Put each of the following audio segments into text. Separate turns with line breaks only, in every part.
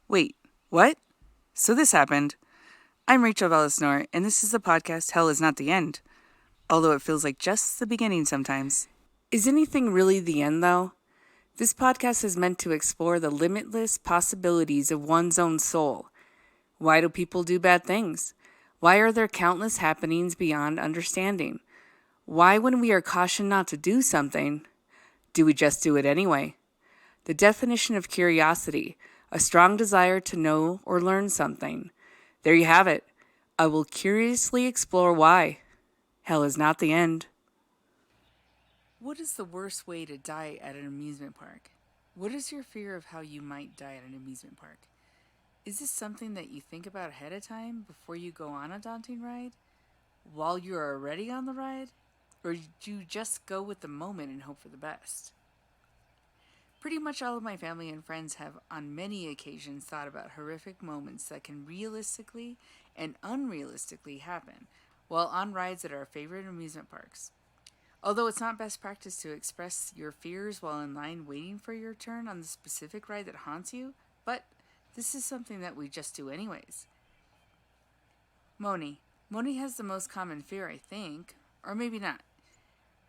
Wait, what? So this happened. I'm Rachel Velis, and this is the podcast Hell is Not the End, although it feels like just the beginning sometimes. Is anything really the end, though? This podcast is meant to explore the limitless possibilities of one's own soul. Why do people do bad things? Why are there countless happenings beyond understanding? Why, when we are cautioned not to do something, do we just do it anyway? The definition of curiosity, a strong desire to know or learn something. There you have it. I will curiously explore why. Hell is not the end. What is the worst way to die at an amusement park? What is your fear of how you might die at an amusement park? Is this something that you think about ahead of time before you go on a daunting ride? While you're already on the ride? Or do you just go with the moment and hope for the best? Pretty much all of my family and friends have on many occasions thought about horrific moments that can realistically and unrealistically happen while on rides at our favorite amusement parks. Although it's not best practice to express your fears while in line waiting for your turn on the specific ride that haunts you, but this is something that we just do anyways. Moni. Moni has the most common fear, I think, or maybe not.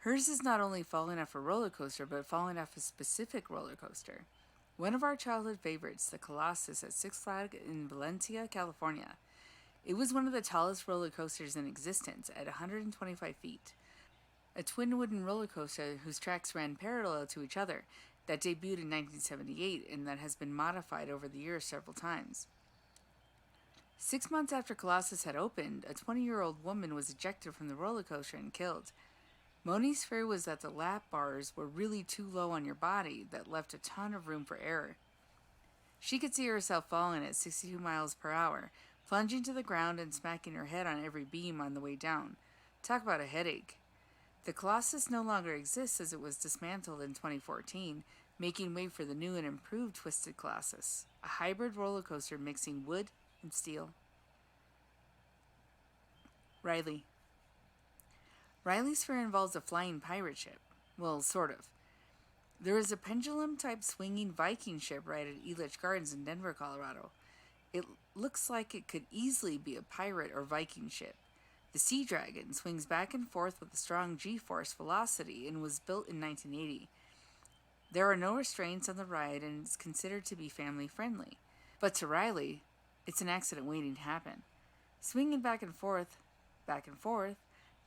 Hers is not only falling off a roller coaster, but falling off a specific roller coaster. One of our childhood favorites, the Colossus at Six Flags in Valencia, California. It was one of the tallest roller coasters in existence at 125 feet. A twin wooden roller coaster whose tracks ran parallel to each other that debuted in 1978 and that has been modified over the years several times. 6 months after Colossus had opened, a 20-year-old woman was ejected from the roller coaster and killed. Moni's fear was that the lap bars were really too low on your body that left a ton of room for error. She could see herself falling at 62 miles per hour, plunging to the ground and smacking her head on every beam on the way down. Talk about a headache. The Colossus no longer exists as it was dismantled in 2014, making way for the new and improved Twisted Colossus, a hybrid roller coaster mixing wood and steel. Riley. Riley's fear involves a flying pirate ship. Well, sort of. There is a pendulum-type swinging Viking ship right at Elitch Gardens in Denver, Colorado. It looks like it could easily be a pirate or Viking ship. The Sea Dragon swings back and forth with a strong G-force velocity and was built in 1980. There are no restraints on the ride and it's considered to be family-friendly. But to Riley, it's an accident waiting to happen. Swinging back and forth,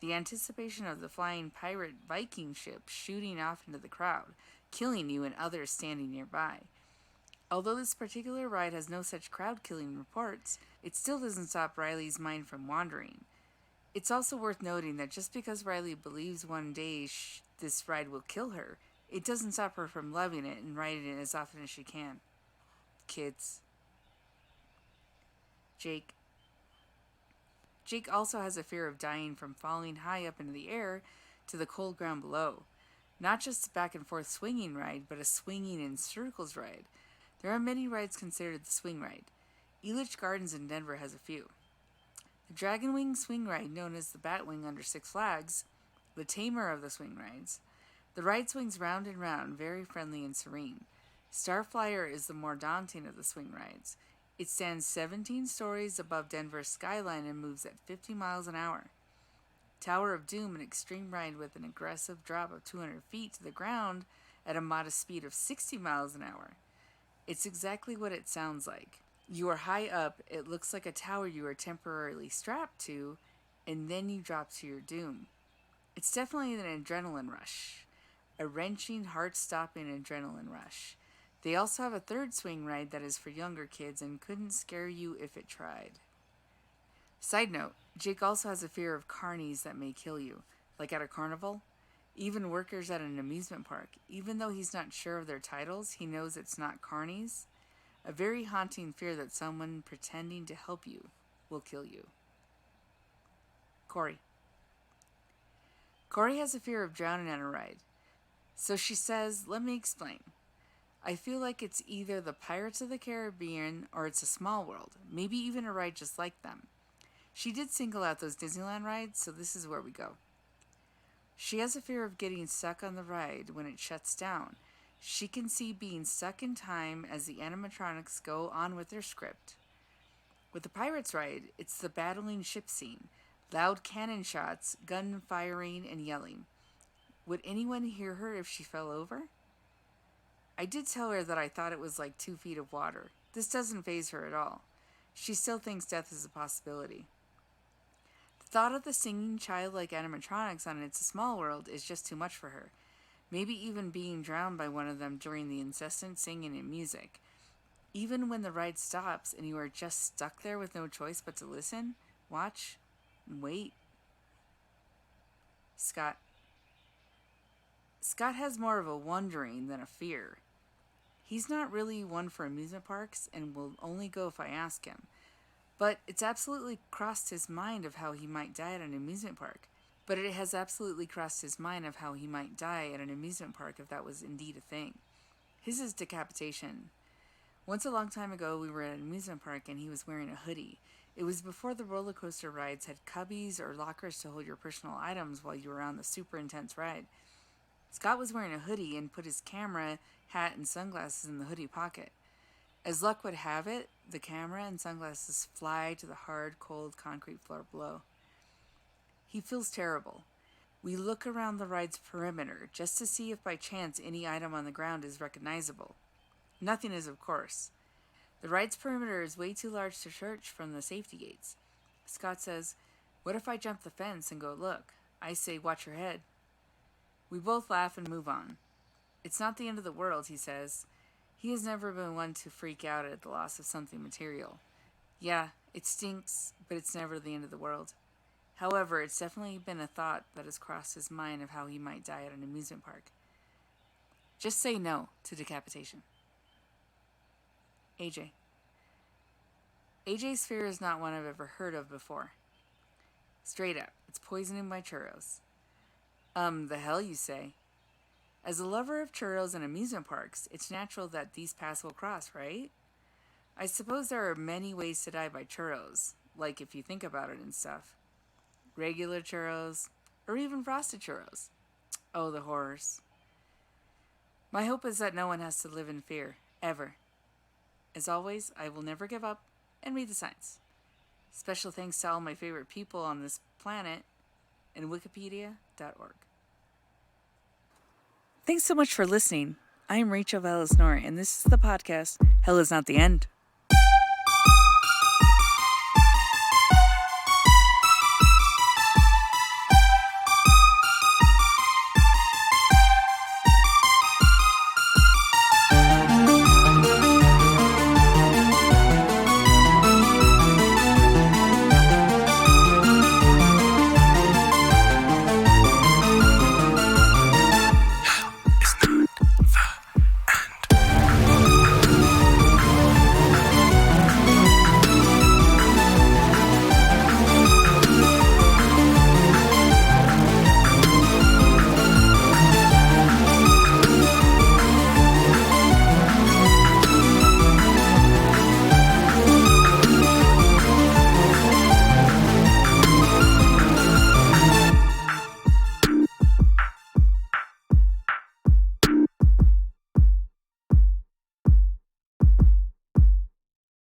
the anticipation of the flying pirate Viking ship shooting off into the crowd, killing you and others standing nearby. Although this particular ride has no such crowd-killing reports, it still doesn't stop Riley's mind from wandering. It's also worth noting that just because Riley believes one day this ride will kill her, it doesn't stop her from loving it and riding it as often as she can. Kids. Jake. Jake also has a fear of dying from falling high up into the air to the cold ground below. Not just a back and forth swinging ride, but a swinging in circles ride. There are many rides considered the swing ride. Elitch Gardens in Denver has a few. The Dragon Wing swing ride, known as the Batwing under Six Flags, the tamer of the swing rides. The ride swings round and round, very friendly and serene. Starflyer is the more daunting of the swing rides. It stands 17 stories above Denver's skyline and moves at 50 miles an hour. Tower of Doom, an extreme ride with an aggressive drop of 200 feet to the ground at a modest speed of 60 miles an hour. It's exactly what it sounds like. You are high up, it looks like a tower you are temporarily strapped to, and then you drop to your doom. It's definitely an adrenaline rush. A wrenching, heart-stopping adrenaline rush. They also have a third swing ride that is for younger kids and couldn't scare you if it tried. Side note, Jake also has a fear of carnies that may kill you, like at a carnival. Even workers at an amusement park, even though he's not sure of their titles, he knows it's not carnies. A very haunting fear that someone pretending to help you will kill you. Corey. Corey has a fear of drowning on a ride. So she says, let me explain. I feel like it's either the Pirates of the Caribbean or it's a small world, maybe even a ride just like them. She did single out those Disneyland rides, so this is where we go. She has a fear of getting stuck on the ride when it shuts down. She can see being stuck in time as the animatronics go on with their script. With the Pirates ride, it's the battling ship scene. Loud cannon shots, gun firing, and yelling. Would anyone hear her if she fell over? I did tell her that I thought it was like 2 feet of water. This doesn't faze her at all. She still thinks death is a possibility. The thought of the singing childlike animatronics on It's a Small World is just too much for her. Maybe even being drowned by one of them during the incessant singing and music. Even when the ride stops and you are just stuck there with no choice but to listen, watch, and wait. Scott. Scott has more of a wondering than a fear. He's not really one for amusement parks and will only go if I ask him. But it's absolutely crossed his mind of how he might die at an amusement park. But it has absolutely crossed his mind of how he might die at an amusement park if that was indeed a thing. His is decapitation. Once a long time ago, we were at an amusement park and he was wearing a hoodie. It was before the roller coaster rides had cubbies or lockers to hold your personal items while you were on the super intense ride. Scott was wearing a hoodie and put his camera, hat, and sunglasses in the hoodie pocket. As luck would have it, the camera and sunglasses fly to the hard, cold concrete floor below. He feels terrible. We look around the ride's perimeter just to see if by chance any item on the ground is recognizable. Nothing is, of course. The ride's perimeter is way too large to search from the safety gates. Scott says, "What if I jump the fence and go look?" I say, "Watch your head." We both laugh and move on. It's not the end of the world, he says. He has never been one to freak out at the loss of something material. Yeah, it stinks, but it's never the end of the world. However, it's definitely been a thought that has crossed his mind of how he might die at an amusement park. Just say no to decapitation. AJ. AJ's fear is not one I've ever heard of before. Straight up, it's poisoning my churros. The hell you say? As a lover of churros and amusement parks, it's natural that these paths will cross, right? I suppose there are many ways to die by churros, like if you think about it and stuff. Regular churros, or even frosted churros. Oh, the horrors. My hope is that no one has to live in fear, ever. As always, I will never give up and read the signs. Special thanks to all my favorite people on this planet and wikipedia.org. Thanks so much for listening. I am Rachel Velis, and this is the podcast, Hell is Not the End.